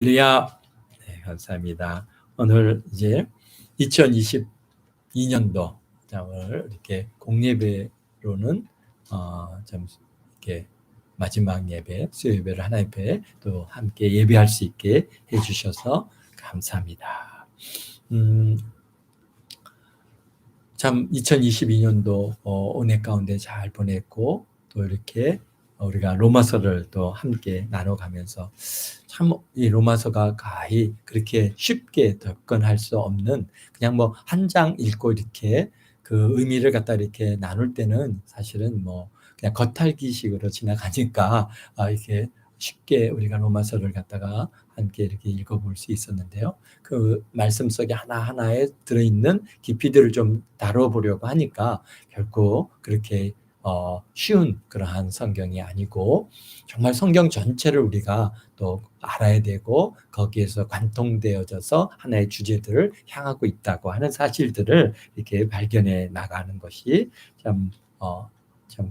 할렐루야. 네, 감사합니다. 오늘 이제 2022년도 오늘 이렇게 공예배로는 좀 이렇게 마지막 예배, 수요 예배를 하나님 앞에 또 함께 예배할 수 있게 해주셔서 감사합니다. 참 2022년도 은혜 가운데 잘 보냈고 또 이렇게 우리가 로마서를 또 함께 나눠가면서 참 이 로마서가 가히 그렇게 쉽게 접근할 수 없는 그냥 뭐 한 장 읽고 이렇게 그 의미를 갖다 이렇게 나눌 때는 사실은 뭐 그냥 겉핥기식으로 지나가니까 이렇게 쉽게 우리가 로마서를 갖다가 함께 이렇게 읽어볼 수 있었는데요. 그 말씀 속에 하나하나에 들어있는 깊이들을 좀 다뤄보려고 하니까 결코 그렇게 쉬운 그러한 성경이 아니고 정말 성경 전체를 우리가 또 알아야 되고 거기에서 관통되어져서 하나의 주제들을 향하고 있다고 하는 사실들을 이렇게 발견해 나가는 것이 참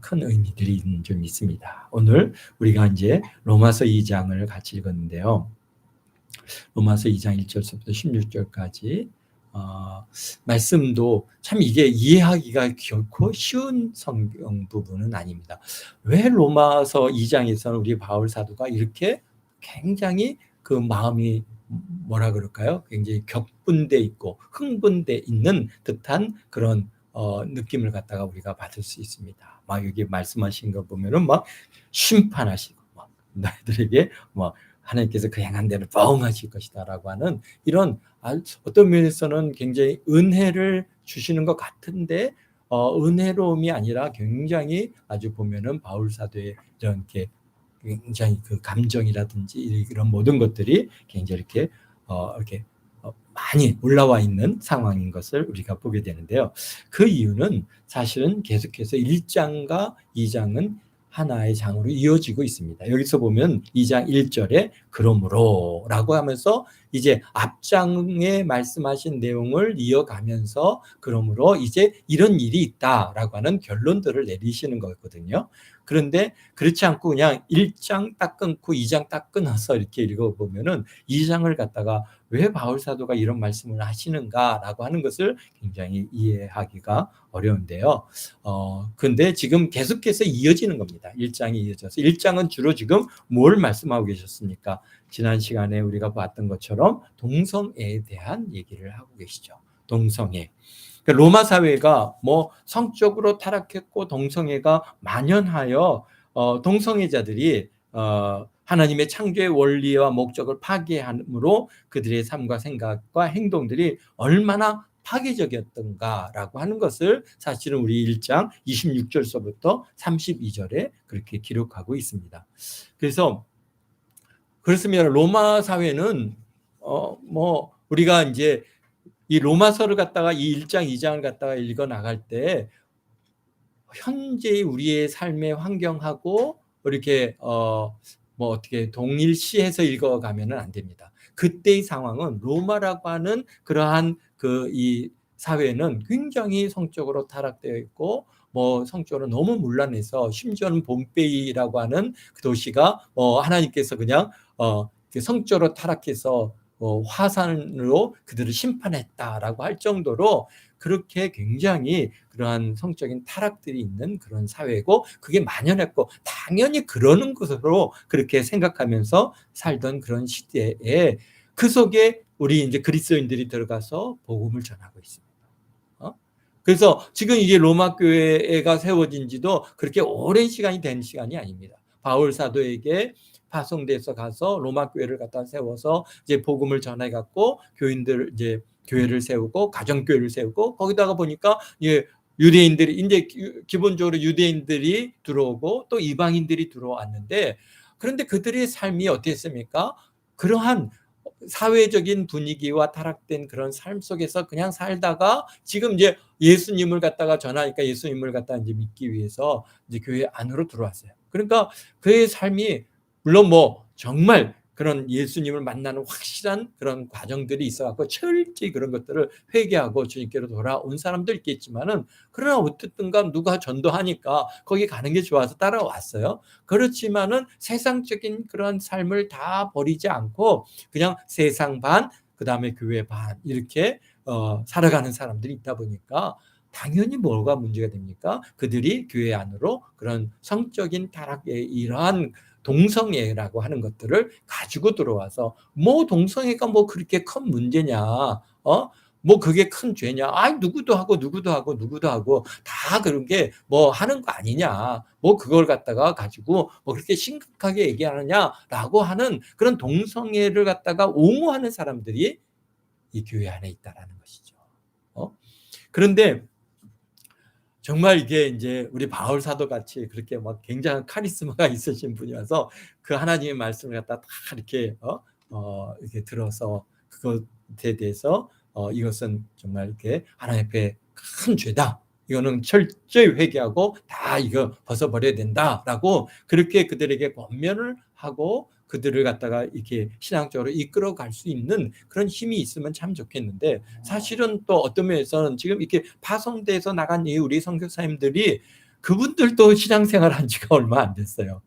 큰 의미들이 좀 있습니다. 오늘 우리가 이제 로마서 2장을 같이 읽었는데요. 로마서 2장 1절부터 16절까지 말씀도 참 이게 이해하기가 결코 쉬운 성경 부분은 아닙니다. 왜 로마서 2장에서는 우리 바울 사도가 이렇게 굉장히 그 마음이 뭐라 그럴까요? 굉장히 격분돼 있고 흥분돼 있는 듯한 그런 느낌을 갖다가 우리가 받을 수 있습니다. 막 여기 말씀하신 거 보면은 막 심판하시고 막 너희들에게 막 하나님께서 그 행한 대로 보응하실 것이다라고 하는 이런 어떤 면에서는 굉장히 은혜를 주시는 것 같은데 은혜로움이 아니라 굉장히 아주 보면은 바울 사도의 이렇게 굉장히 그 감정이라든지 이런 모든 것들이 굉장히 이렇게 많이 올라와 있는 상황인 것을 우리가 보게 되는데요. 그 이유는 사실은 계속해서 1장과 2장은 하나의 장으로 이어지고 있습니다. 여기서 보면 2장 1절에 그러므로 라고 하면서 이제 앞장에 말씀하신 내용을 이어가면서 그러므로 이제 이런 일이 있다라고 하는 결론들을 내리시는 거거든요. 그런데 그렇지 않고 그냥 1장 딱 끊고 2장 딱 끊어서 이렇게 읽어보면은 2장을 갖다가 왜 바울 사도가 이런 말씀을 하시는가라고 하는 것을 굉장히 이해하기가 어려운데요. 근데 지금 계속해서 이어지는 겁니다. 1장이 이어져서 1장은 주로 지금 뭘 말씀하고 계셨습니까? 지난 시간에 우리가 봤던 것처럼 동성애에 대한 얘기를 하고 계시죠. 동성애. 로마 사회가 뭐 성적으로 타락했고 동성애가 만연하여 동성애자들이 하나님의 창조의 원리와 목적을 파괴함으로 그들의 삶과 생각과 행동들이 얼마나 파괴적이었던가라고 하는 것을 사실은 우리 1장 26절서부터 32절에 그렇게 기록하고 있습니다. 그래서 그렇습니다. 로마 사회는 뭐 우리가 이제 이 로마서를 갖다가 이 1장 2장을 갖다가 읽어 나갈 때 현재의 우리의 삶의 환경하고 이렇게 뭐 어떻게 동일시해서 읽어가면은 안 됩니다. 그때의 상황은 로마라고 하는 그러한 그 이 사회는 굉장히 성적으로 타락되어 있고 뭐 성적으로 너무 문란해서 심지어는 봄베이라고 하는 그 도시가 하나님께서 그냥 성적으로 타락해서 화산으로 그들을 심판했다라고 할 정도로 그렇게 굉장히 그러한 성적인 타락들이 있는 그런 사회고 그게 만연했고 당연히 그러는 것으로 그렇게 생각하면서 살던 그런 시대에 그 속에 우리 이제 그리스도인들이 들어가서 복음을 전하고 있습니다. 그래서 지금 이게 로마 교회가 세워진 지도 그렇게 오랜 시간이 된 시간이 아닙니다. 바울 사도에게 파송돼서 가서 로마 교회를 갖다 세워서 이제 복음을 전해 갖고 교인들 이제 교회를 세우고 가정교회를 세우고 거기다가 보니까 유대인들이 이제 기본적으로 유대인들이 들어오고 또 이방인들이 들어왔는데 그런데 그들의 삶이 어땠습니까? 그러한 사회적인 분위기와 타락된 그런 삶 속에서 그냥 살다가 지금 이제 예수님을 갖다가 전하니까 예수님을 갖다 이제 믿기 위해서 이제 교회 안으로 들어왔어요. 그러니까 그의 삶이 물론 뭐 정말 그런 예수님을 만나는 확실한 그런 과정들이 있어갖고 철저히 그런 것들을 회개하고 주님께로 돌아온 사람도 있겠지만은, 그러나 어쨌든가 누가 전도하니까 거기 가는 게 좋아서 따라왔어요. 그렇지만은 세상적인 그런 삶을 다 버리지 않고 그냥 세상 반, 그 다음에 교회 반, 이렇게 살아가는 사람들이 있다 보니까 당연히 뭐가 문제가 됩니까? 그들이 교회 안으로 그런 성적인 타락의 이러한 동성애라고 하는 것들을 가지고 들어와서, 뭐 동성애가 뭐 그렇게 큰 문제냐, 뭐 그게 큰 죄냐, 누구도 하고 누구도 하고 누구도 하고 다 그런 게 뭐 하는 거 아니냐, 뭐 그걸 갖다가 가지고 뭐 그렇게 심각하게 얘기하느냐라고 하는 그런 동성애를 갖다가 옹호하는 사람들이 이 교회 안에 있다라는 것이죠. 그런데 정말 이게 이제 우리 바울 사도 같이 그렇게 막 굉장한 카리스마가 있으신 분이어서 그 하나님의 말씀을 갖다 다 이렇게 이렇게 들어서 그것에 대해서 이것은 정말 이렇게 하나님 앞에 큰 죄다, 이거는 철저히 회개하고 다 이거 벗어버려야 된다라고 그렇게 그들에게 권면을 하고 그들을 갖다가 이렇게 신앙적으로 이끌어 갈 수 있는 그런 힘이 있으면 참 좋겠는데, 사실은 또 어떤 면에서는 지금 이렇게 파송돼서 나간 이 우리 선교사님들이 그분들도 신앙생활 한 지가 얼마 안 됐어요.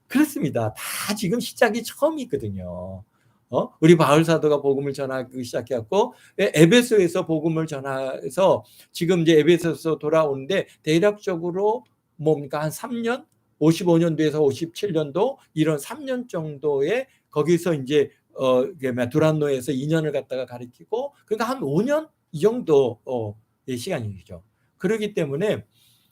그렇습니다. 다 지금 시작이 처음이거든요. 우리 바울 사도가 복음을 전하기 시작했고, 에베소에서 복음을 전해서 지금 이제 에베소에서 돌아오는데 대략적으로 뭡니까 한 3년, 55년도에서 57년도 이런 3년 정도에 거기서 이제 두란노에서 2년을 갖다가 가르치고, 그러니까 한 5년 이 정도의 시간이죠. 그렇기 때문에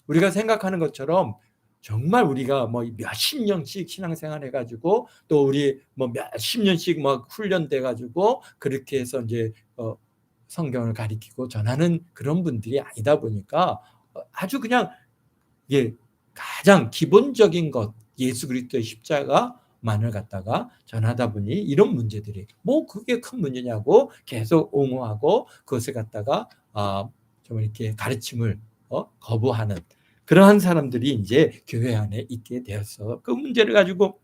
우리가 생각하는 것처럼 정말 우리가 뭐 몇십 년씩 신앙생활 해가지고 또 우리 뭐 몇십 년씩 막 훈련돼 가지고 그렇게 해서 이제 성경을 가리키고 전하는 그런 분들이 아니다 보니까 아주 그냥 이게 가장 기본적인 것, 예수 그리스도의 십자가만을 갖다가 전하다 보니 이런 문제들이 뭐 그게 큰 문제냐고 계속 옹호하고 그것을 갖다가 좀 이렇게 가르침을 거부하는 그러한 사람들이 이제 교회 안에 있게 되어서 그 문제를 가지고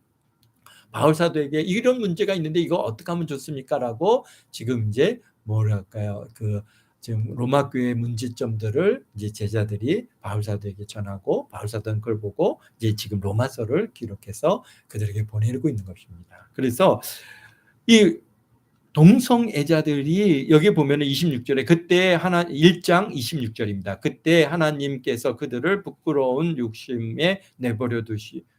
바울 사도에게 이런 문제가 있는데 이거 어떻게 하면 좋습니까라고 지금 이제 뭐랄까요, 그 지금 로마 교회 문제점들을 이제 제자들이 바울 사도에게 전하고 바울 사도는 그걸 보고 이제 지금 로마서를 기록해서 그들에게 보내고 있는 것입니다. 그래서 이 동성애자들이 여기 보면은 26절에 그때 1장 26절입니다. 그때 하나님께서 그들을 부끄러운 욕심에 내버려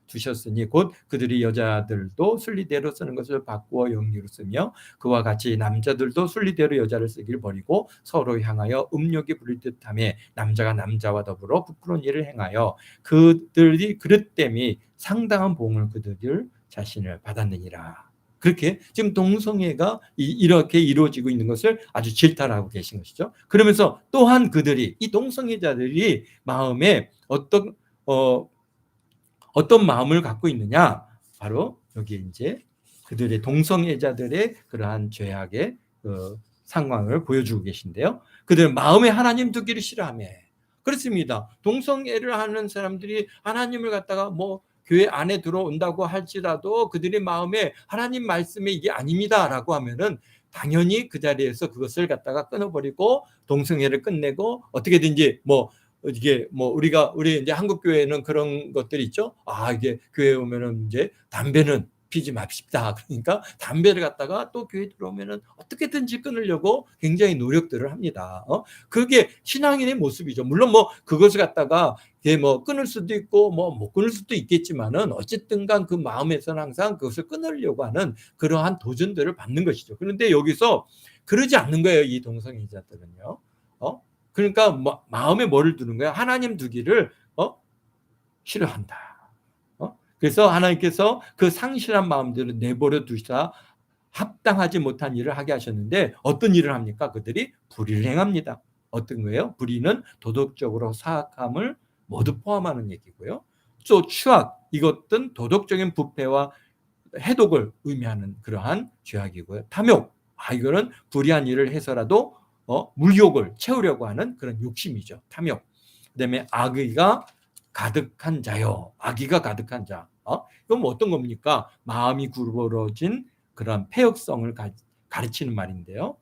두셨으니 곧 그들이 여자들도 순리대로 쓰는 것을 바꾸어 영리로 쓰며 그와 같이 남자들도 순리대로 여자를 쓰기를 버리고 서로 향하여 음욕이 부릴 듯하며 남자가 남자와 더불어 부끄러운 일을 행하여 그들이 그릇 땜이 상당한 보응을 그들 자신을 받았느니라. 그렇게 지금 동성애가 이렇게 이루어지고 있는 것을 아주 질타하고 계신 것이죠. 그러면서 또한 그들이 이 동성애자들이 마음에 어떤 마음을 갖고 있느냐, 바로 여기 이제 그들의 동성애자들의 그러한 죄악의 상황을 보여주고 계신데요. 그들은 마음에 하나님 두기를 싫어하며, 그렇습니다. 동성애를 하는 사람들이 하나님을 갖다가 뭐 교회 안에 들어온다고 할지라도 그들의 마음에 하나님 말씀에 이게 아닙니다라고 하면은 당연히 그 자리에서 그것을 갖다가 끊어버리고 동성애를 끝내고 어떻게든지 뭐 이게 뭐 우리 이제 한국 교회는 그런 것들이 있죠. 이게 교회 오면은 이제 담배는 피지 맙시다. 그러니까 담배를 갖다가 또 교회 들어오면은 어떻게든지 끊으려고 굉장히 노력들을 합니다. 그게 신앙인의 모습이죠. 물론 뭐 그것을 갖다가 뭐 끊을 수도 있고 뭐 못 끊을 수도 있겠지만은 어쨌든간 그 마음에서는 항상 그것을 끊으려고 하는 그러한 도전들을 받는 것이죠. 그런데 여기서 그러지 않는 거예요, 이 동성애자들은요. 그러니까 마음에 뭐를 두는 거야? 하나님 두기를 싫어한다. 그래서 하나님께서 그 상실한 마음들을 내버려 두시다 합당하지 못한 일을 하게 하셨는데 어떤 일을 합니까? 그들이 불의를 행합니다. 어떤 거예요? 불의는 도덕적으로 사악함을 모두 포함하는 얘기고요. 또 추악, 이것은 도덕적인 부패와 해독을 의미하는 그러한 죄악이고요. 탐욕, 이거는 불의한 일을 해서라도 물욕을 채우려고 하는 그런 욕심이죠. 탐욕. 그다음에 악의가 가득한 자요. 악의가 가득한 자. 이건 뭐 어떤 겁니까? 마음이 구부러진 그런 폐역성을 가르치는 말인데요.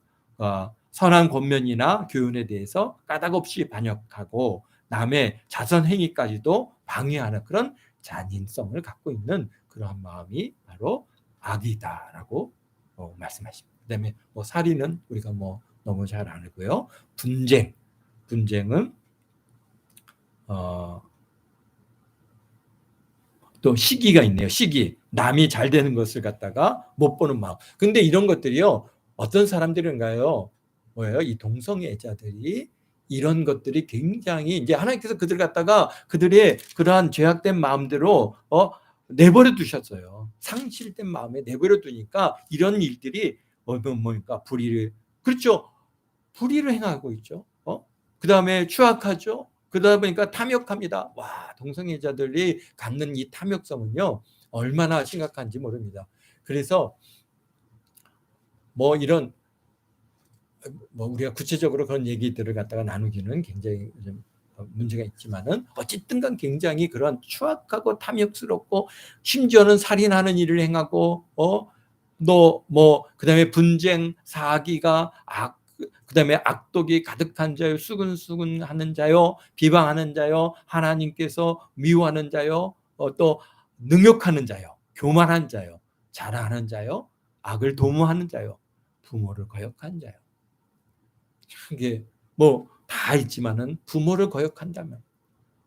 선한 권면이나 교훈에 대해서 까닭없이 반역하고 남의 자선 행위까지도 방해하는 그런 잔인성을 갖고 있는 그러한 마음이 바로 악이다라고 말씀하십니다. 그다음에 살인은 우리가 너무 잘 알고요. 분쟁은 또 시기가 있네요. 시기. 남이 잘 되는 것을 갖다가 못 보는 마음. 근데 이런 것들이요. 어떤 사람들인가요? 뭐예요? 이 동성애자들이 이런 것들이 굉장히 이제 하나님께서 그들 갖다가 그들의 그러한 죄악된 마음대로 내버려 두셨어요. 상실된 마음에 내버려 두니까 이런 일들이 뭡니까? 그렇죠. 불의를 행하고 있죠. 그 다음에 추악하죠. 그러다 보니까 탐욕합니다. 와, 동성애자들이 갖는 이 탐욕성은요, 얼마나 심각한지 모릅니다. 그래서 이런 우리가 구체적으로 그런 얘기들을 갖다가 나누기는 굉장히 좀 문제가 있지만은 어쨌든 간 굉장히 그런 추악하고 탐욕스럽고 심지어는 살인하는 일을 행하고 그다음에 분쟁, 사기가 그다음에 악독이 가득한 자요, 수근수근하는 자요, 비방하는 자요, 하나님께서 미워하는 자요, 또 능욕하는 자요, 교만한 자요, 자랑하는 자요, 악을 도모하는 자요, 부모를 거역한 자요. 이게 다 있지만은 부모를 거역한다면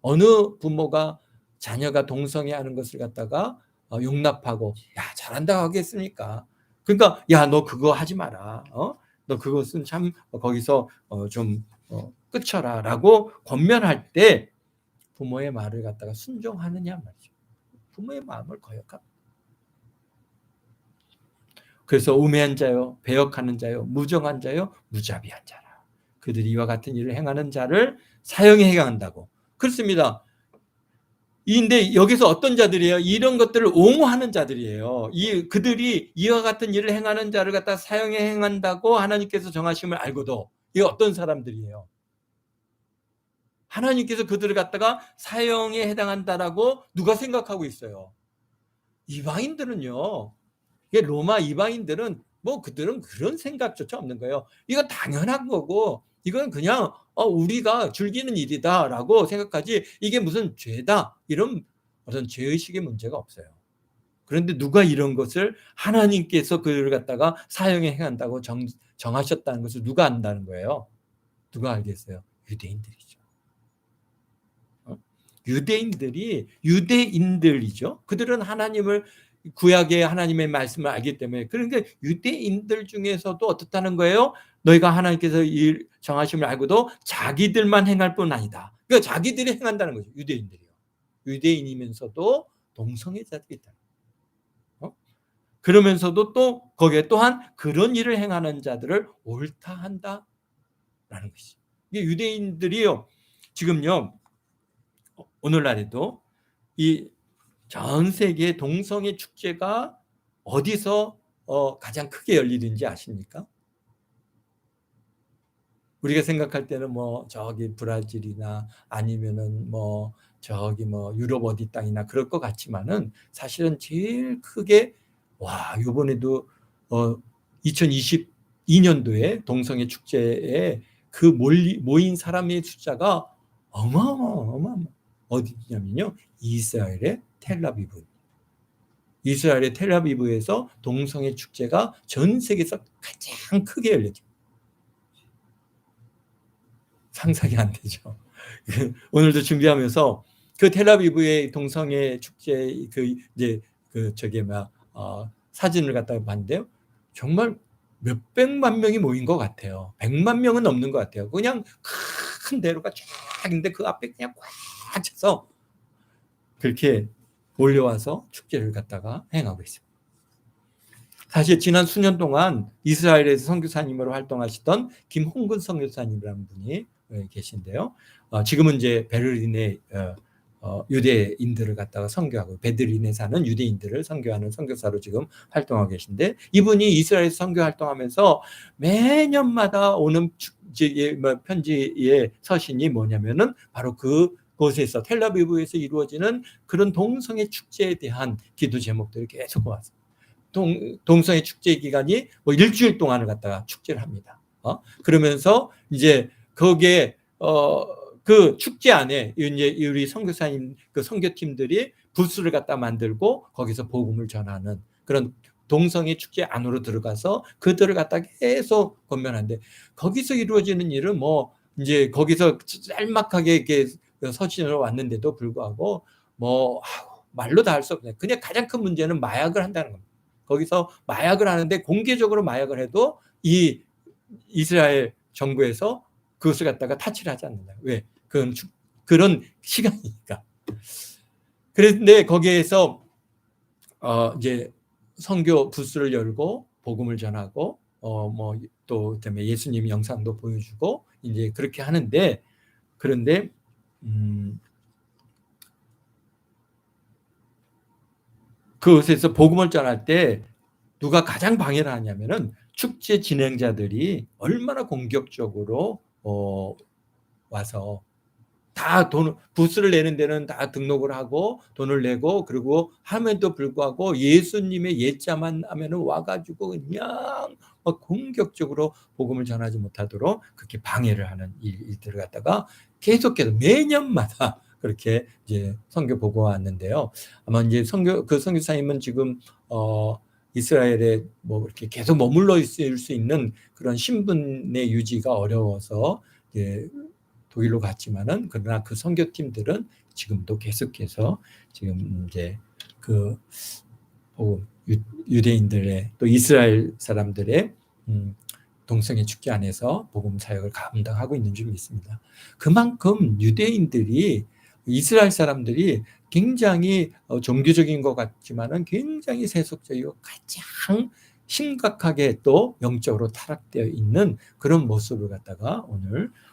어느 부모가 자녀가 동성애하는 것을 갖다가 용납하고 잘한다고 하겠습니까? 그러니까 너 그거 하지 마라. 너 그것은 참 거기서 좀 끝쳐라 라고 권면할 때 부모의 말을 갖다가 순종하느냐 말이죠. 부모의 마음을 거역합니다. 그래서 우매한 자요, 배역하는 자요, 무정한 자요, 무자비한 자라. 그들이 이와 같은 일을 행하는 자를 사형에 해당한다고. 그렇습니다. 근데 여기서 어떤 자들이에요? 이런 것들을 옹호하는 자들이에요. 그들이 이와 같은 일을 행하는 자를 갖다 사형에 행한다고 하나님께서 정하심을 알고도 이 어떤 사람들이에요? 하나님께서 그들을 갖다가 사형에 해당한다라고 누가 생각하고 있어요? 이방인들은요. 로마 이방인들은 그들은 그런 생각조차 없는 거예요. 이거 당연한 거고 이건 그냥 우리가 즐기는 일이다라고 생각하지 이게 무슨 죄다 이런 어떤 죄의식의 문제가 없어요. 그런데 누가 이런 것을 하나님께서 그를 갖다가 사형에 행한다고 정하셨다는 것을 누가 안다는 거예요? 누가 알겠어요? 유대인들이죠. 유대인들이죠. 그들은 하나님을 구약의 하나님의 말씀을 알기 때문에 그러니까 유대인들 중에서도 어떻다는 거예요? 너희가 하나님께서 이 정하심을 알고도 자기들만 행할 뿐 아니다. 그러니까 자기들이 행한다는 거죠. 유대인들이요. 유대인이면서도 동성애자들이 있다. 그러면서도 또 거기에 또한 그런 일을 행하는 자들을 옳다 한다라는 것이죠. 이게 유대인들이요. 지금요. 오늘날에도 이 전 세계 동성애 축제가 어디서 가장 크게 열리는지 아십니까? 우리가 생각할 때는 저기 브라질이나 아니면은 저기 유럽 어디 땅이나 그럴 것 같지만은 사실은 제일 크게 이번에도 2022년도에 동성애 축제에 그 모인 사람의 숫자가 어마어마어마 어디냐면요. 이스라엘의 텔아비브에서 동성애 축제가 전 세계에서 가장 크게 열렸죠. 상상이 안 되죠. 오늘도 준비하면서 그 텔아비브의 동성애 축제 사진을 갖다가 봤는데요. 정말 몇백만 명이 모인 것 같아요. 100만 명은 넘는 것 같아요. 그냥 큰 대로가 쫙 있는데 그 앞에 그냥 꽉 차서 그렇게 몰려와서 축제를 갖다가 행하고 있습니다. 사실 지난 수년 동안 이스라엘에서 선교사님으로 활동하시던 김홍근 선교사님이라는 분이 계신데요. 지금은 이제 베를린에 유대인들을 갖다가 선교하고 베들린에 사는 유대인들을 선교하는 선교사로 지금 활동하고 계신데 이분이 이스라엘에서 선교 활동하면서 매년마다 오는 편지의 서신이 뭐냐면은 바로 그곳에서 텔아비브에서 이루어지는 그런 동성애 축제에 대한 기도 제목들이 계속 왔어요. 동성애 축제 기간이 뭐 일주일 동안을 갖다가 축제를 합니다. 그러면서 이제 거기에 그 축제 안에 이제 우리 선교사님 그 선교팀들이 부스를 갖다 만들고 거기서 복음을 전하는 그런 동성애 축제 안으로 들어가서 그들을 갖다 계속 권면하는데, 거기서 이루어지는 일은 뭐 이제 거기서 짤막하게 이렇게 서신으로 왔는데도 불구하고 뭐 말로 다 할 수 없어요. 그냥 가장 큰 문제는 마약을 한다는 겁니다. 거기서 마약을 하는데 공개적으로 마약을 해도 이 이스라엘 정부에서 그것을 갖다가 타치를 하지 않는다. 왜? 그런 시간이니까. 그런데 거기에서 이제 선교 부스를 열고 복음을 전하고 뭐 또 그다음에 예수님 영상도 보여주고 이제 그렇게 하는데, 그런데 그곳에서 복음을 전할 때 누가 가장 방해를 하냐면은 축제 진행자들이 얼마나 공격적으로 와서 다 부스를 내는 데는 다 등록을 하고 돈을 내고 그리고 함에도 불구하고 예수님의 예자만 하면은 와가지고 그냥 막 공격적으로 복음을 전하지 못하도록 그렇게 방해를 하는 일들을 갖다가 계속해서 매년마다 그렇게 이제 선교 보고 왔는데요. 아마 이제 그 선교사님은 지금 이스라엘에 뭐 이렇게 계속 머물러 있을 수 있는 그런 신분의 유지가 어려워서 이제 독일로 갔지만은, 그러나 그 선교팀들은 지금도 계속해서 지금 이제 그 유대인들의 또 이스라엘 사람들의 동성애 축제 안에서 복음 사역을 감당하고 있는 줄 믿습니다. 그만큼 유대인들이, 이스라엘 사람들이 굉장히 종교적인 것 같지만은 굉장히 세속적이고 가장 심각하게 또 영적으로 타락되어 있는 그런 모습을 갖다가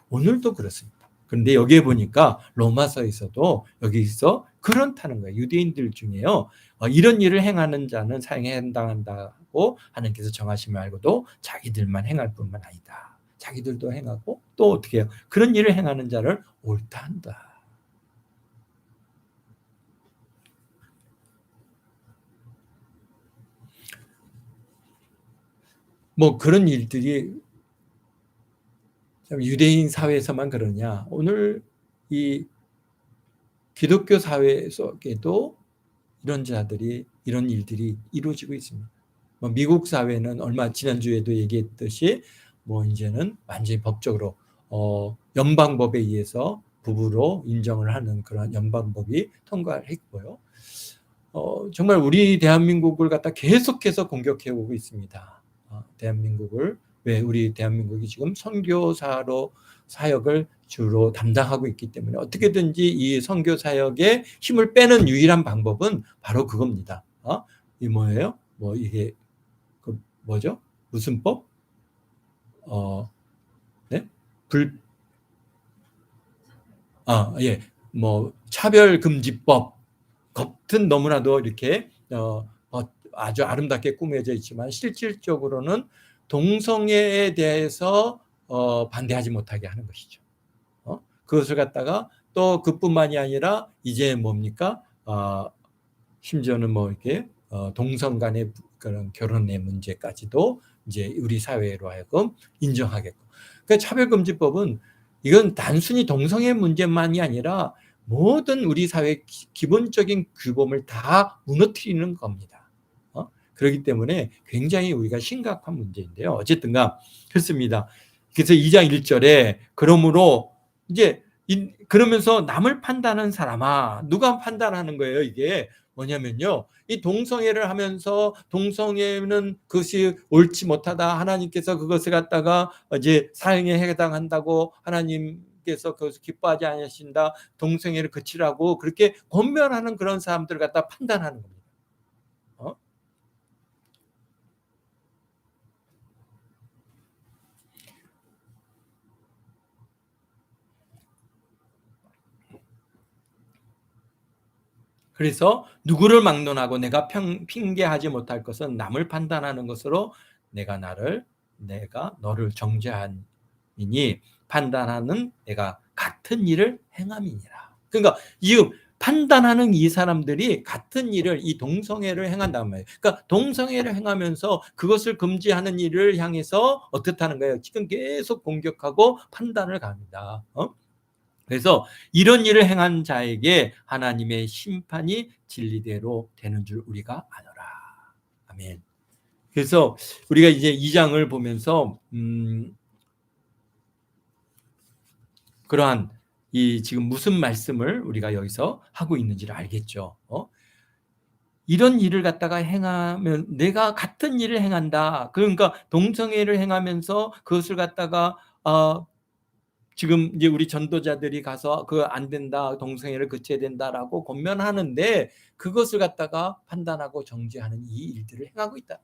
오늘도 그렇습니다. 그런데 여기에 보니까 로마서에서도 여기서 그렇다는 거예요. 유대인들 중에요, 이런 일을 행하는 자는 사형에 해당한다고 하나님께서 정하심을 알고도 자기들만 행할 뿐만 아니다. 자기들도 행하고 또 어떻게 해요? 그런 일을 행하는 자를 옳다 한다. 뭐 그런 일들이 유대인 사회에서만 그러냐? 오늘 이 기독교 사회 속에도 이런 일들이 이루어지고 있습니다. 뭐 미국 사회는 지난주에도 얘기했듯이 뭐 이제는 완전히 법적으로 연방법에 의해서 부부로 인정을 하는 그런 연방법이 통과를 했고요. 정말 우리 대한민국을 갖다 계속해서 공격해 오고 있습니다. 대한민국을. 왜? 우리 대한민국이 지금 선교사로 사역을 주로 담당하고 있기 때문에 어떻게든지 이 선교 사역에 힘을 빼는 유일한 방법은 바로 그겁니다. 이 뭐예요? 뭐 이게 그 뭐죠? 무슨 법? 네? 예. 뭐 차별금지법 겉은 너무나도 이렇게 아주 아름답게 꾸며져 있지만 실질적으로는 동성애에 대해서 반대하지 못하게 하는 것이죠. 그것을 갖다가 또 그뿐만이 아니라 이제 뭡니까? 심지어는 뭐 이렇게 동성 간의 그런 결혼의 문제까지도 이제 우리 사회로 하여금 인정하겠고. 그러니까 차별금지법은 이건 단순히 동성애 문제만이 아니라 모든 우리 사회의 기본적인 규범을 다 무너뜨리는 겁니다. 그렇기 때문에 굉장히 우리가 심각한 문제인데요. 어쨌든가 그렇습니다. 그래서 2장 1절에 그러므로 이제 그러면서 남을 판단하는 사람아, 누가 판단하는 거예요? 이게 뭐냐면요, 이 동성애를 하면서 동성애는 그것이 옳지 못하다, 하나님께서 그것을 갖다가 이제 사형에 해당한다고 하나님께서 그것을 기뻐하지 않으신다, 동성애를 그치라고 그렇게 권면하는 그런 사람들을 갖다 판단하는 겁니다. 그래서 누구를 막론하고 내가 핑계하지 못할 것은 남을 판단하는 것으로 내가 너를 정죄하니니 판단하는 내가 같은 일을 행함이니라. 그러니까 지금 판단하는 이 사람들이 같은 일을, 이 동성애를 행한단 말이에요. 그러니까 동성애를 행하면서 그것을 금지하는 일을 향해서 어떻다는 거예요? 지금 계속 공격하고 판단을 갑니다. 그래서 이런 일을 행한 자에게 하나님의 심판이 진리대로 되는 줄 우리가 아노라. 아멘. 그래서 우리가 이제 2장을 보면서 그러한 이 지금 무슨 말씀을 우리가 여기서 하고 있는지를 알겠죠. 이런 일을 갖다가 행하면 내가 같은 일을 행한다. 그러니까 동성애를 행하면서 그것을 갖다가 지금 이제 우리 전도자들이 가서 그 안 된다, 동성애를 그쳐야 된다라고 권면하는데 그것을 갖다가 판단하고 정죄하는 이 일들을 행하고 있다.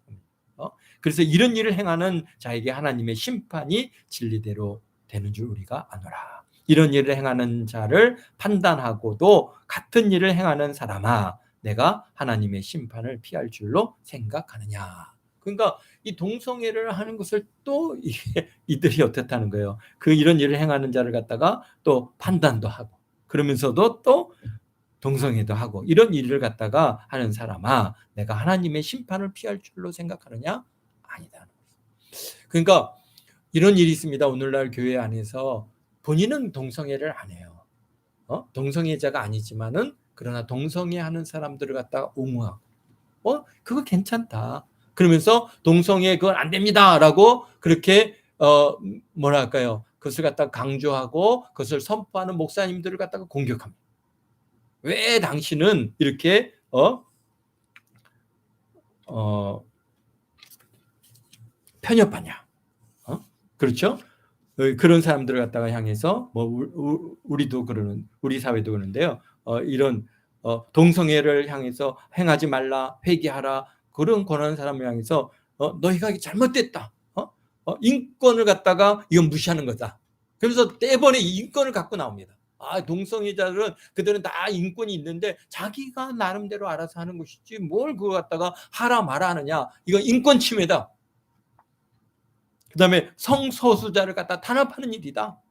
그래서 이런 일을 행하는 자에게 하나님의 심판이 진리대로 되는 줄 우리가 아노라. 이런 일을 행하는 자를 판단하고도 같은 일을 행하는 사람아, 내가 하나님의 심판을 피할 줄로 생각하느냐. 그러니까 이 동성애를 하는 것을 또 이들이 어떻다는 거예요. 이런 일을 행하는 자를 갖다가 또 판단도 하고, 그러면서도 또 동성애도 하고, 이런 일을 갖다가 하는 사람아, 내가 하나님의 심판을 피할 줄로 생각하느냐? 아니다. 그러니까 이런 일이 있습니다. 오늘날 교회 안에서 본인은 동성애를 안 해요. 동성애자가 아니지만은 그러나 동성애 하는 사람들을 갖다가 옹호하고, 그거 괜찮다. 그러면서 동성애 그건 안 됩니다라고 그렇게 뭐랄까요? 그것을 갖다가 강조하고 그것을 선포하는 목사님들을 갖다가 공격합니다. 왜 당신은 이렇게 편협하냐? 그렇죠? 그런 사람들을 갖다가 향해서 우리도 그러는, 우리 사회도 그러는데요. 이런 동성애를 향해서 행하지 말라, 회개하라, 그런 권하는 사람을 향해서 너희가 잘못됐다. 인권을 갖다가 이건 무시하는 거다. 그래서 때번에 인권을 갖고 나옵니다. 동성애자들은 그들은 다 인권이 있는데 자기가 나름대로 알아서 하는 것이지 뭘 그거 갖다가 하라 마라 하느냐. 이건 인권 침해다. 그 다음에 성소수자를 갖다 탄압하는 일이다.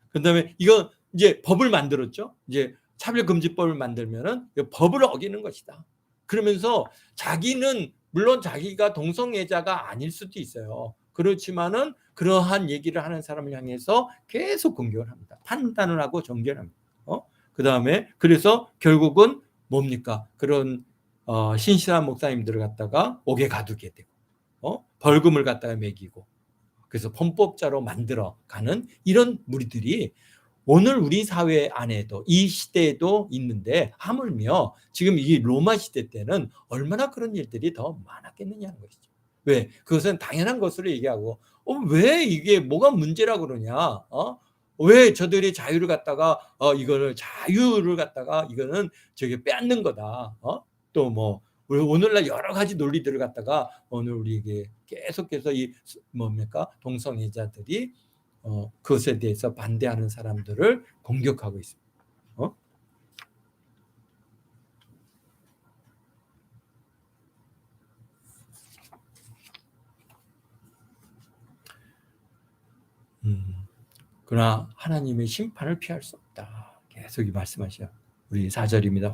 그 다음에 이거 이제 법을 만들었죠. 이제 차별금지법을 만들면은 법을 어기는 것이다. 그러면서 자기는 물론 자기가 동성애자가 아닐 수도 있어요. 그렇지만은 그러한 얘기를 하는 사람을 향해서 계속 공격을 합니다. 판단을 하고 정죄를 합니다. 그 다음에 그래서 결국은 뭡니까? 그런 신실한 목사님들을 갖다가 옥에 가두게 되고, 벌금을 갖다가 매기고, 그래서 범법자로 만들어가는 이런 무리들이 오늘 우리 사회 안에도 이 시대에도 있는데, 하물며 지금 이 로마 시대 때는 얼마나 그런 일들이 더 많았겠느냐는 것이죠. 왜? 그것은 당연한 것으로 얘기하고, 왜 이게 뭐가 문제라 그러냐? 왜 저들이 자유를 갖다가 이거를 자유를 갖다가 이거는 저게 빼앗는 거다. 또 뭐 오늘날 여러 가지 논리들을 갖다가 오늘 우리에게 계속해서 이 뭡니까? 동성애자들이 그것에 대해서 반대하는 사람들을 공격하고 있습니다. 그러나 하나님의 심판을 피할 수 없다. 계속 이 말씀하셔요. 우리 4절입니다.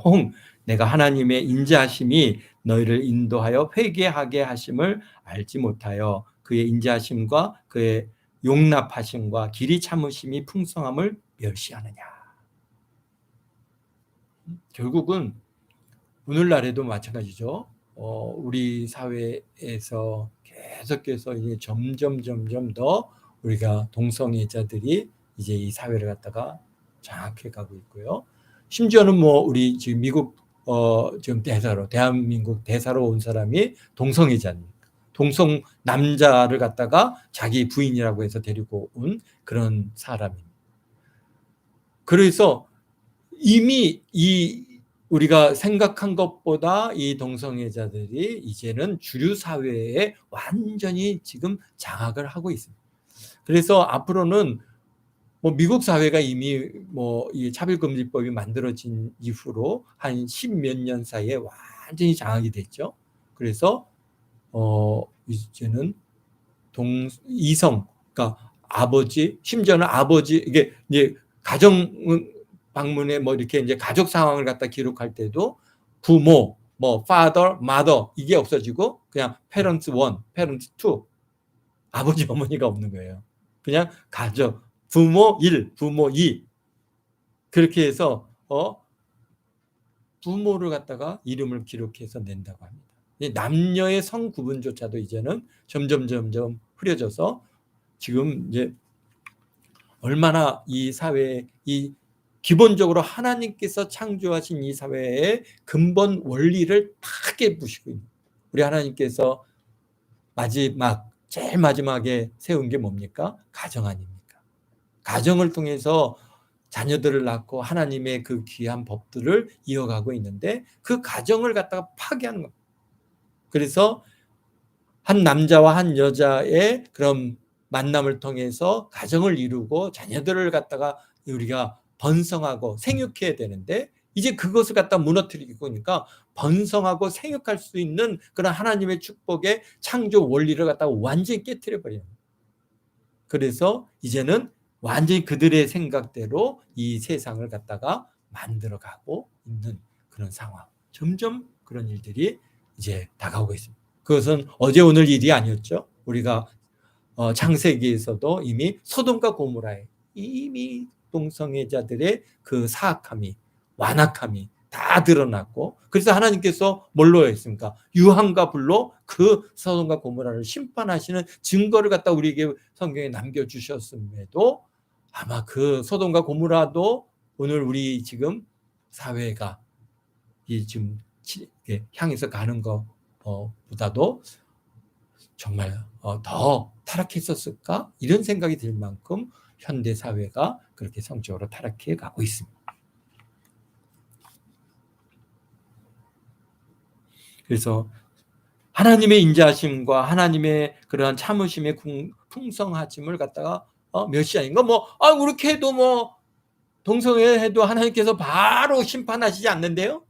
내가 하나님의 인자하심이 너희를 인도하여 회개하게 하심을 알지 못하여 그의 인자하심과 그의 용납하심과 길이 참으심이 풍성함을 멸시하느냐. 결국은 오늘날에도 마찬가지죠. 우리 사회에서 계속해서 이제 점점 더 우리가 동성애자들이 이제 이 사회를 갖다가 장악해 가고 있고요. 심지어는 뭐 우리 지금 미국 지금 대한민국 대사로 온 사람이 동성애자입니다. 동성 남자를 갖다가 자기 부인이라고 해서 데리고 온 그런 사람입니다. 그래서 이미 우리가 생각한 것보다 이 동성애자들이 이제는 주류 사회에 완전히 지금 장악을 하고 있습니다. 그래서 앞으로는 뭐 미국 사회가 이미 뭐 이 차별금지법이 만들어진 이후로 한 10몇 년 사이에 완전히 장악이 됐죠. 그래서 이제는 이성, 그러니까 아버지, 심지어는 아버지, 이게 이제 가정 방문에 뭐 이렇게 이제 가족 상황을 갖다 기록할 때도 부모, 뭐 father, mother 이게 없어지고 그냥 parents 1, parents 2 아버지 어머니가 없는 거예요. 그냥 가족, 부모 1, 부모 2 그렇게 해서 부모를 갖다가 이름을 기록해서 낸다고 합니다. 남녀의 성 구분조차도 이제는 점점 흐려져서 지금 이제 얼마나 이 사회에 이 기본적으로 하나님께서 창조하신 이 사회의 근본 원리를 다 깨부시고 있는 우리 하나님께서 제일 마지막에 세운 게 뭡니까? 가정 아닙니까? 가정을 통해서 자녀들을 낳고 하나님의 그 귀한 법들을 이어가고 있는데 그 가정을 갖다가 파괴하는 겁니다. 그래서 한 남자와 한 여자의 그런 만남을 통해서 가정을 이루고 자녀들을 갖다가 우리가 번성하고 생육해야 되는데 이제 그것을 갖다 무너뜨리고 있으니까 번성하고 생육할 수 있는 그런 하나님의 축복의 창조 원리를 갖다가 완전히 깨트려 버려요. 그래서 이제는 완전히 그들의 생각대로 이 세상을 갖다가 만들어가고 있는 그런 상황. 점점 그런 일들이 이제 다가오고 있습니다. 그것은 어제 오늘 일이 아니었죠. 우리가 창세기에서도 이미 소돔과 고모라에 이미 동성애자들의 그 사악함이 완악함이 다 드러났고 그래서 하나님께서 뭘로 했습니까? 유황과 불로 그 소돔과 고모라를 심판하시는 증거를 갖다 우리에게 성경에 남겨주셨음에도 아마 그 소돔과 고모라도 오늘 우리 지금 사회가 이 지금 향해서 가는 것보다도 정말 더 타락했었을까? 이런 생각이 들 만큼 현대 사회가 그렇게 성적으로 타락해 가고 있습니다. 그래서 하나님의 인자하심과 하나님의 그러한 참으심의 풍성하심을 갖다가 멸시하는 거 그렇게 해도 동성애 해도 하나님께서 바로 심판하시지 않는데요.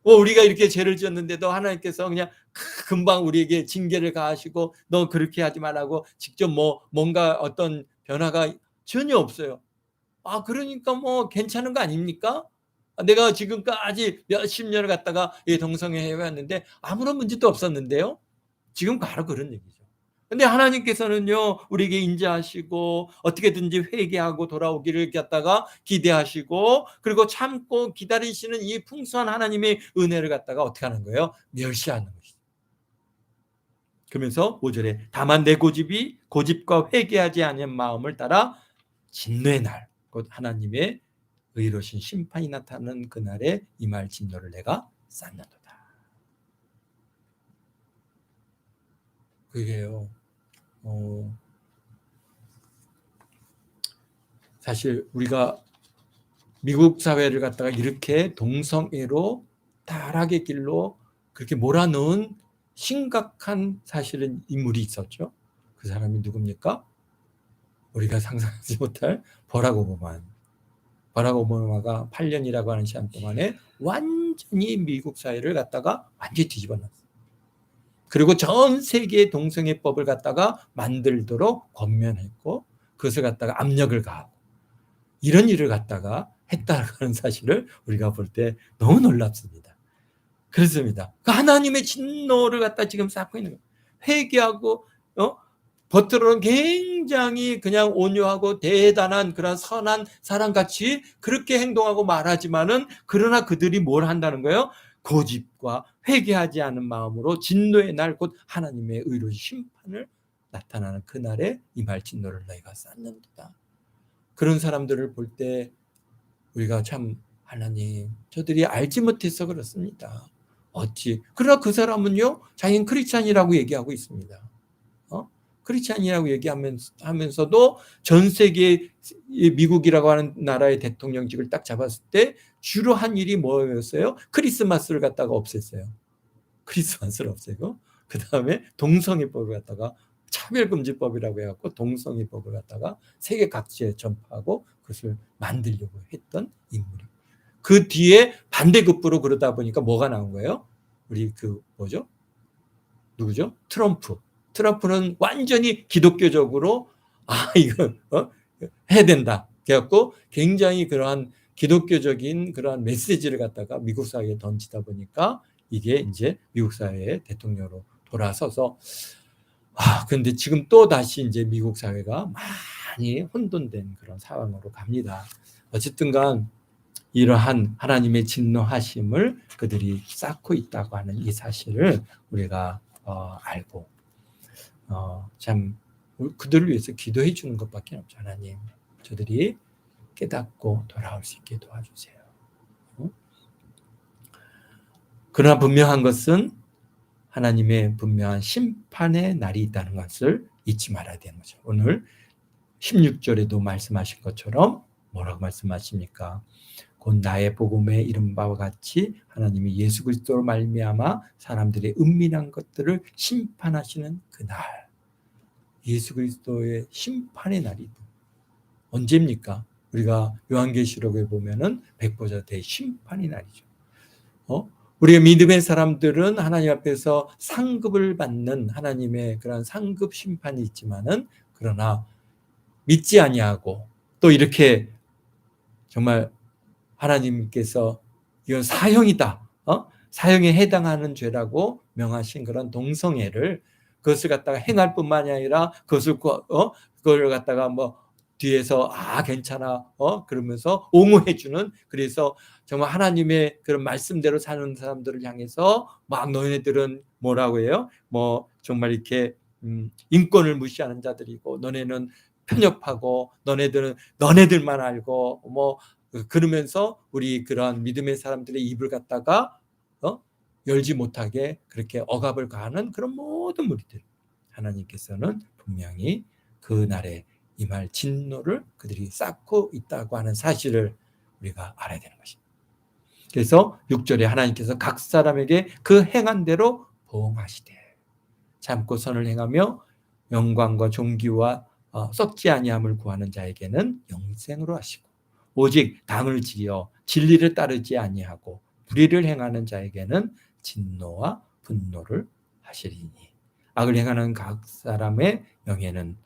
우리가 이렇게 죄를 지었는데도 하나님께서 그냥 금방 우리에게 징계를 가하시고 너 그렇게 하지 말라고 직접 뭔가 어떤 변화가 전혀 없어요. 그러니까 괜찮은 거 아닙니까? 내가 지금까지 몇십 년을 갖다가 동성애 해왔는데 아무런 문제도 없었는데요. 지금 바로 그런 얘기죠. 근데 하나님께서는요 우리에게 인자하시고 어떻게든지 회개하고 돌아오기를 갖다가 기대하시고 그리고 참고 기다리시는 이 풍성한 하나님의 은혜를 갖다가 어떻게 하는 거예요? 멸시하는 것이죠. 그러면서 5절에 다만 내 고집과 회개하지 않은 마음을 따라 진노의 날 곧 하나님의 의로우신 심판이 나타나는 그날에 임할 진노를 내가 쌓는도다. 그게요. 사실 우리가 미국 사회를 갖다가 이렇게 동성애로 타락의 길로 그렇게 몰아넣은 심각한 사실은 인물이 있었죠. 그 사람이 누굽니까? 우리가 상상하지 못할 버락 오바마가 8년이라고 하는 시간 동안에 완전히 미국 사회를 갖다가 완전히 뒤집어 놨어요. 그리고 전 세계의 동성애법을 갖다가 만들도록 권면했고 그것을 갖다가 압력을 가하고 이런 일을 갖다가 했다는 사실을 우리가 볼 때 너무 놀랍습니다. 그렇습니다. 하나님의 진노를 갖다 지금 쌓고 있는 거예요. 회개하고 겉으로는 굉장히 그냥 온유하고 대단한 그런 선한 사람같이 그렇게 행동하고 말하지만은 그러나 그들이 뭘 한다는 거예요? 고집과 회개하지 않은 마음으로 진노의 날 곧 하나님의 의로운 심판을 나타나는 그날에 임할 진노를 너희가 쌓는도다. 그런 사람들을 볼 때 우리가 참 하나님 저들이 알지 못해서 그렇습니다. 어찌 그러나 그 사람은요 자기는 크리스찬이라고 얘기하고 있습니다. 크리스찬이라고 얘기하면서도 전 세계 미국이라고 하는 나라의 대통령직을 딱 잡았을 때 주로 한 일이 뭐였어요? 크리스마스를 갖다가 없앴어요. 크리스마스를 없애고 그 다음에 동성애법을 갖다가 차별금지법이라고 해갖고 동성애법을 갖다가 세계 각지에 전파하고 그것을 만들려고 했던 인물이. 그 뒤에 반대급부로 그러다 보니까 뭐가 나온 거예요? 우리 누구죠? 트럼프는 완전히 기독교적으로 이거 해야 된다. 그래갖고 굉장히 그러한 기독교적인 그러한 메시지를 갖다가 미국 사회에 던지다 보니까 이게 이제 미국 사회의 대통령으로 돌아서서 근데 지금 또 다시 이제 미국 사회가 많이 혼돈된 그런 상황으로 갑니다. 어쨌든 간 이러한 하나님의 진노하심을 그들이 쌓고 있다고 하는 이 사실을 우리가 알고 참 그들을 위해서 기도해 주는 것밖에 없죠. 하나님, 저들이 깨닫고 돌아올 수 있게 도와주세요. 그러나 분명한 것은 하나님의 분명한 심판의 날이 있다는 것을 잊지 말아야 되는 거죠. 오늘 16절에도 말씀하신 것처럼 뭐라고 말씀하십니까? 곧 나의 복음에 이른 바와 같이 하나님이 예수 그리스도로 말미암아 사람들의 은밀한 것들을 심판하시는 그날, 예수 그리스도의 심판의 날이 언제입니까? 우리가 요한계시록에 보면은 백보자 대심판의 날이죠. 우리가 믿음의 사람들은 하나님 앞에서 상급을 받는 하나님의 그런 상급 심판이 있지만은 그러나 믿지 아니하고 또 이렇게 정말 하나님께서 이건 사형이다, 사형에 해당하는 죄라고 명하신 그런 동성애를 그것을 갖다가 행할 뿐만이 아니라 그걸 갖다가 뭐 뒤에서 괜찮아 그러면서 옹호해주는, 그래서 정말 하나님의 그런 말씀대로 사는 사람들을 향해서 막 너네들은 뭐라고 해요? 뭐 정말 이렇게 인권을 무시하는 자들이고 너네는 편협하고 너네들은 너네들만 알고 뭐 그러면서 우리 그런 믿음의 사람들의 입을 갖다가 열지 못하게 그렇게 억압을 가하는 그런 모든 무리들, 하나님께서는 분명히 그 날에 임할 진노를 그들이 쌓고 있다고 하는 사실을 우리가 알아야 되는 것입니다. 그래서 6절에 하나님께서 각 사람에게 그 행한 대로 보응하시되 참고 선을 행하며 영광과 존귀와 썩지 아니함을 구하는 자에게는 영생으로 하시고 오직 당을 지어 진리를 따르지 아니하고 불의를 행하는 자에게는 진노와 분노를 하시리니 악을 행하는 각 사람의 영에는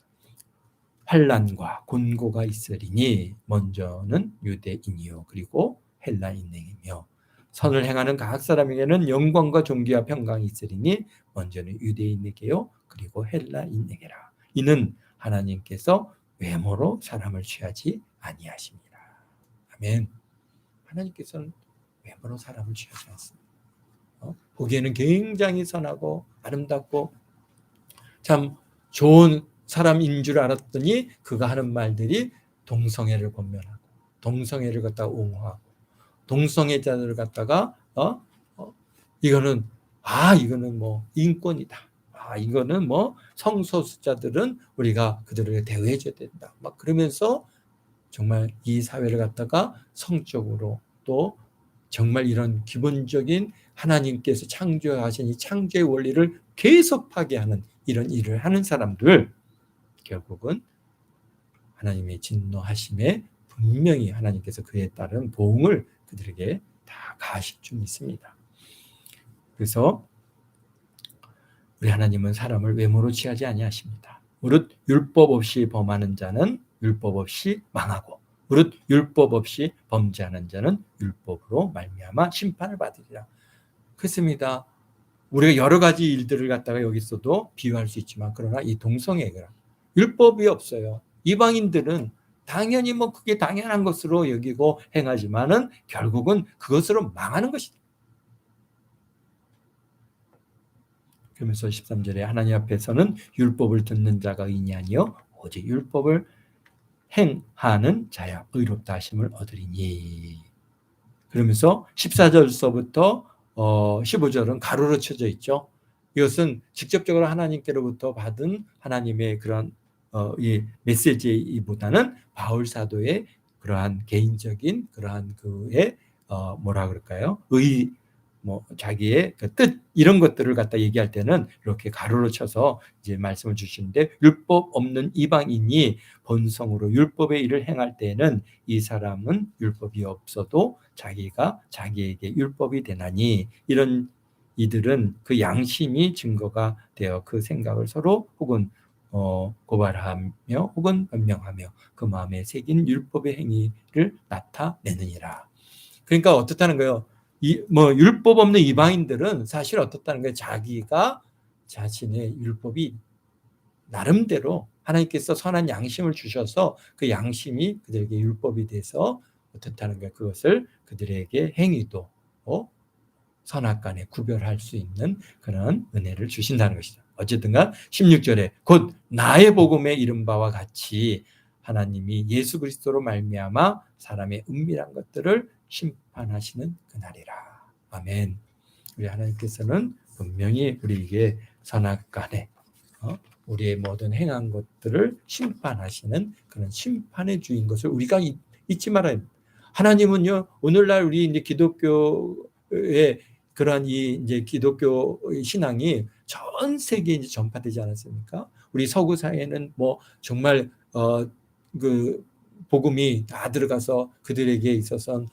환난과 곤고가 있으리니 먼저는 유대인이요 그리고 헬라인이며 선을 행하는 각 사람에게는 영광과 존귀와 평강이 있으리니 먼저는 유대인에게요 그리고 헬라인에게라. 이는 하나님께서 외모로 사람을 취하지 아니하십니다. 아멘. 하나님께서는 외모로 사람을 취하지 않습니다. 보기에는 굉장히 선하고 아름답고 참 좋은 사람인 줄 알았더니 그가 하는 말들이 동성애를 권면하고 동성애를 갖다가 옹호하고 동성애자들을 갖다가 이거는 뭐 인권이다. 이거는 뭐 성소수자들은 우리가 그들을 대우해 줘야 된다. 막 그러면서 정말 이 사회를 갖다가 성적으로 또 정말 이런 기본적인 하나님께서 창조하신 이 창조의 원리를 계속 파괴하는 이런 일을 하는 사람들, 결국은 하나님의 진노하심에 분명히 하나님께서 그에 따른 보응을 그들에게 다 가하실 줄 믿습니다. 그래서 우리 하나님은 사람을 외모로 취하지 아니하십니다. 무릇 율법 없이 범하는 자는 율법 없이 망하고 무릇 율법 없이 범죄하는 자는 율법으로 말미암아 심판을 받으리라. 그렇습니다. 우리가 여러 가지 일들을 갖다가 여기서도 비유할 수 있지만 그러나 이 동성애가 율법이 없어요. 이방인들은 당연히 뭐 그게 당연한 것으로 여기고 행하지만은 결국은 그것으로 망하는 것이다. 그러면서 13절에 하나님 앞에서는 율법을 듣는 자가 의인이 아니요 오직 율법을 행하는 자야 의롭다 하심을 얻으리니. 그러면서 14절서부터 15절은 가로로 쳐져 있죠. 이것은 직접적으로 하나님께로부터 받은 하나님의 그런 이 메시지보다는 바울 사도의 그러한 개인적인 그러한 그의 뭐라 그럴까요? 자기의 그 뜻 이런 것들을 갖다 얘기할 때는 이렇게 가로로 쳐서 이제 말씀을 주시는데 율법 없는 이방인이 본성으로 율법의 일을 행할 때에는 이 사람은 율법이 없어도 자기가 자기에게 율법이 되나니 이런 이들은 그 양심이 증거가 되어 그 생각을 서로 혹은 고발하며 혹은 변명하며 그 마음에 새긴 율법의 행위를 나타내느니라. 그러니까 어떻다는 거예요? 율법 없는 이방인들은 사실 어떻다는 거예요? 자기가 자신의 율법이 나름대로 하나님께서 선한 양심을 주셔서 그 양심이 그들에게 율법이 돼서 어떻다는 거예요? 그것을 그들에게 행위도 선악간에 구별할 수 있는 그런 은혜를 주신다는 것이죠. 어쨌든간 16절에 곧 나의 복음에 이른 바와 같이 하나님이 예수 그리스도로 말미암아 사람의 은밀한 것들을 심판하시는 그날이라. 아멘. 우리 하나님께서는 분명히 우리에게 선악간에 우리의 모든 행한 것들을 심판하시는 그런 심판의 주인 것을 우리가 잊지 말아야 합니다. 하나님은요, 오늘날 우리 이제 기독교의 그러한 이제 기독교 신앙이 전 세계에 이제 전파되지 않았습니까? 우리 서구 사회는 뭐 정말 그 복음이 다 들어가서 그들에게 있어서는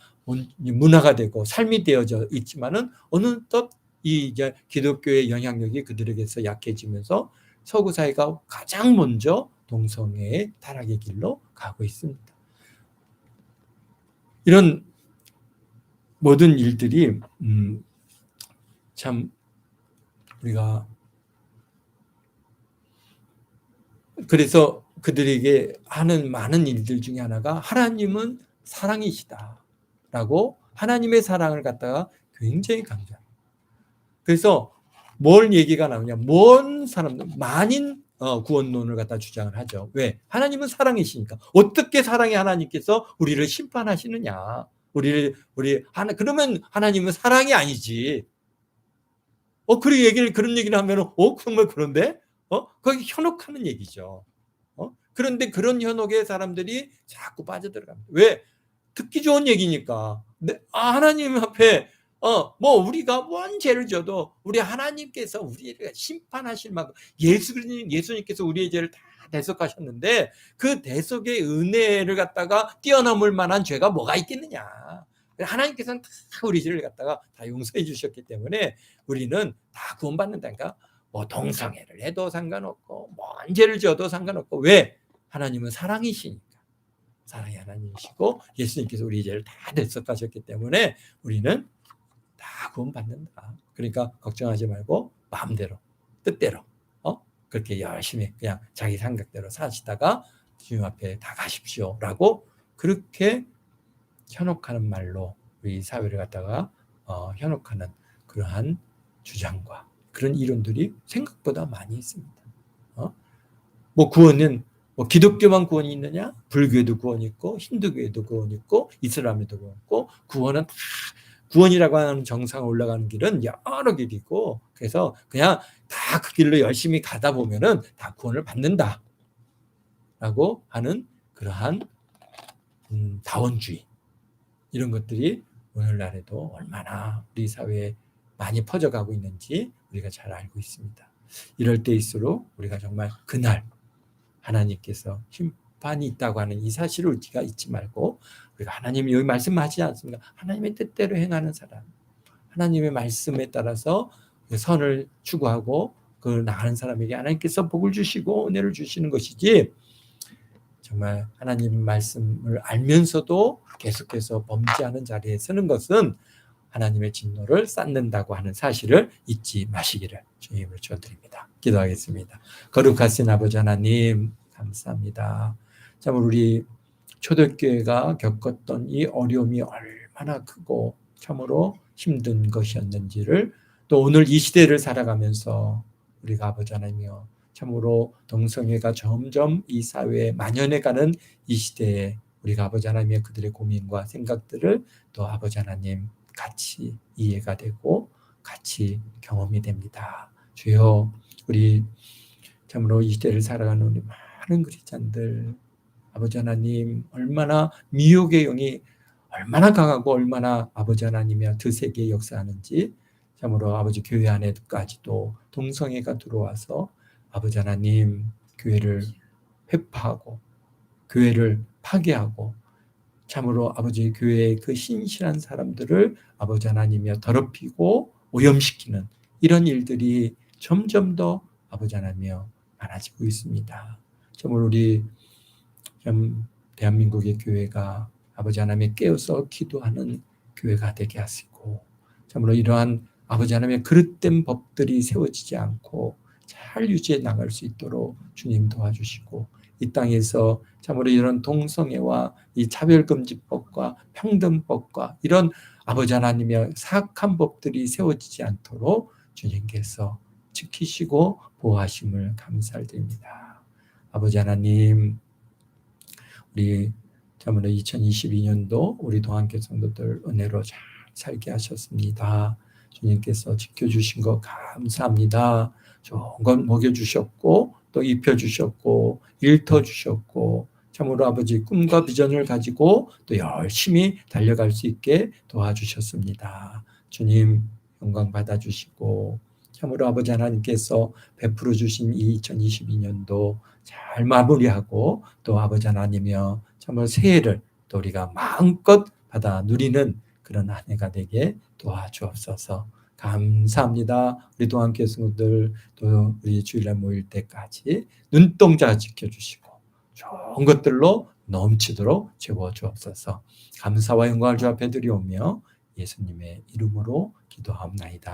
문화가 되고 삶이 되어져 있지만은 어느덧 이 이제 기독교의 영향력이 그들에게서 약해지면서 서구 사회가 가장 먼저 동성애의 타락의 길로 가고 있습니다. 이런 모든 일들이 참 우리가 그래서 그들에게 하는 많은 일들 중에 하나가 하나님은 사랑이시다라고 하나님의 사랑을 갖다가 굉장히 강조합니다. 그래서 뭘 얘기가 나오냐? 먼 사람들 만인 구원론을 갖다 주장을 하죠. 왜? 하나님은 사랑이시니까. 어떻게 사랑의 하나님께서 우리를 심판하시느냐? 그러면 하나님은 사랑이 아니지. 그런 얘기를 하면은, 정말 그런데? 거기 현혹하는 얘기죠. 그런데 그런 현혹에 사람들이 자꾸 빠져들어갑니다. 왜? 듣기 좋은 얘기니까. 하나님 앞에, 우리가 뭔 죄를 져도 우리 하나님께서 우리를 심판하실 만큼 예수님께서 우리의 죄를 다 대속하셨는데 그 대속의 은혜를 갖다가 뛰어넘을 만한 죄가 뭐가 있겠느냐. 하나님께서는 다 우리 죄를 갖다가 다 용서해 주셨기 때문에 우리는 다 구원받는다니까. 동성애를 해도 상관없고 뭔 죄를 져도 상관없고. 왜? 하나님은 사랑이시니까. 사랑의 하나님이시고 예수님께서 우리 죄를 다 대속하셨기 때문에 우리는 다 구원받는다. 그러니까 걱정하지 말고 마음대로 뜻대로 그렇게 열심히 그냥 자기 생각대로 사시다가 주님 앞에 다 가십시오라고 그렇게 현혹하는 말로 우리 사회를 갖다가 현혹하는 그러한 주장과 그런 이론들이 생각보다 많이 있습니다. 구원은 기독교만 구원이 있느냐? 불교에도 구원이 있고 힌두교에도 구원이 있고 이슬람에도 구원이 있고 구원은 다 구원이라고 하는 정상에 올라가는 길은 여러 길이고 그래서 그냥 다 그 길로 열심히 가다 보면은 다 구원을 받는다 라고 하는 그러한 다원주의 이런 것들이 오늘날에도 얼마나 우리 사회에 많이 퍼져가고 있는지 우리가 잘 알고 있습니다. 이럴 때일수록 우리가 정말 그날 하나님께서 심판이 있다고 하는 이 사실을 우리가 잊지 말고 우리가 하나님이 여기 말씀하시지 않습니까? 하나님의 뜻대로 행하는 사람, 하나님의 말씀에 따라서 선을 추구하고 그 나가는 사람에게 하나님께서 복을 주시고 은혜를 주시는 것이지 정말 하나님 말씀을 알면서도 계속해서 범죄하는 자리에 서는 것은 하나님의 진노를 쌓는다고 하는 사실을 잊지 마시기를 주님으로 축원드립니다. 기도하겠습니다. 거룩하신 아버지 하나님 감사합니다. 참 우리 초대교회가 겪었던 이 어려움이 얼마나 크고 참으로 힘든 것이었는지를 또 오늘 이 시대를 살아가면서 우리가 아버지 하나님이여 참으로 동성애가 점점 이 사회에 만연해가는 이 시대에 우리가 아버지 하나님의 그들의 고민과 생각들을 또 아버지 하나님 같이 이해가 되고 같이 경험이 됩니다. 주여 우리 참으로 이 시대를 살아가는 우리 많은 그리스도인들 아버지 하나님 얼마나 미혹의 영이 얼마나 강하고 얼마나 아버지 하나님의 드세게 역사하는지 참으로 아버지 교회 안에까지도 동성애가 들어와서 아버지 하나님 교회를 회파하고 교회를 파괴하고 참으로 아버지 교회의 그 신실한 사람들을 아버지 하나님이여 더럽히고 오염시키는 이런 일들이 점점 더 아버지 하나님이여 많아지고 있습니다. 정말 우리 참 대한민국의 교회가 아버지 하나님의 깨어서 기도하는 교회가 되게 하시고, 참으로 이러한 아버지 하나님의 그릇된 법들이 세워지지 않고 잘 유지해 나갈 수 있도록 주님 도와주시고, 이 땅에서 참으로 이런 동성애와 이 차별금지법과 평등법과 이런 아버지 하나님의 사악한 법들이 세워지지 않도록 주님께서 지키시고 보호하심을 감사드립니다. 아버지 하나님, 우리 참으로 2022년도 우리 동안교 성도들 은혜로 잘 살게 하셨습니다. 주님께서 지켜주신 거 감사합니다. 좋은 건 먹여주셨고 또 입혀주셨고 일터주셨고, 참으로 아버지 꿈과 비전을 가지고 또 열심히 달려갈 수 있게 도와주셨습니다. 주님 영광 받아주시고, 참으로 아버지 하나님께서 베풀어 주신 이 2022년도 잘 마무리하고 또 아버지 하나님이여 참으로 새해를 또 우리가 마음껏 받아 누리는 그런 한 해가 되게 도와주옵소서. 감사합니다. 우리 동안교회 성도들 또 우리 주일날 모일 때까지 눈동자 지켜주시고 좋은 것들로 넘치도록 채워주옵소서. 감사와 영광을 주 앞에 드리오며 예수님의 이름으로 기도하옵나이다.